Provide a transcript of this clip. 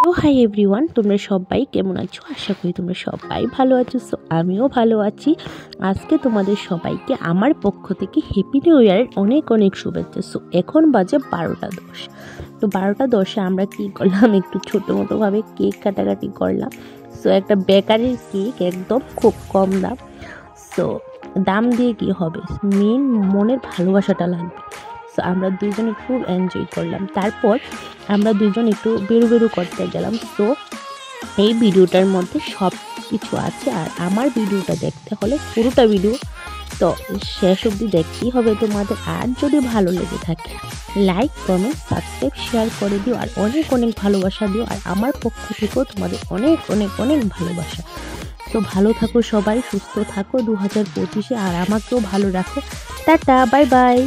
তো hi everyone, তোমরা সবাই কেমন আছো? আশা করি তোমরা সবাই ভালো আছো। সো আমিও ভালো আছি। আজকে তোমাদের সবাইকে আমার পক্ষ থেকে হ্যাপি নিউ ইয়ারের অনেক অনেক শুভেচ্ছা। সো এখন বাজে 12:10। তো 12:10 আমরা কী করলাম, একটু ছোটো মোটোভাবে কেক কাটাকাটি করলাম। সো একটা বেকারির কেক, একদম খুব কম দাম। সো দাম দিয়ে কি হবে, মেন মনের ভালোবাসাটা লাগবে। সো আমরা দুজন একটু এনজয় করলাম। তারপর আমরা দুজন একটু বেরু করতে গেলাম। সো এই ভিডিওটার মধ্যে সব কিছু আছে, আর আমার ভিডিওটা দেখতে হলে পুরোটা ভিডিও তো শেষ অবধি দেখতেই হবে তোমাদের। আর যদি ভালো লেগে থাকে লাইক, কমেন্ট, সাবস্ক্রাইব, শেয়ার করে দিও, আর অনেক অনেক ভালোবাসা দিও। আর আমার পক্ষ থেকেও তোমাদের অনেক অনেক অনেক ভালোবাসা। তো ভালো থাকো সবাই, সুস্থ থাকো 2025-এ, আর আমাকেও ভালো রাখো। Tata, bye bye.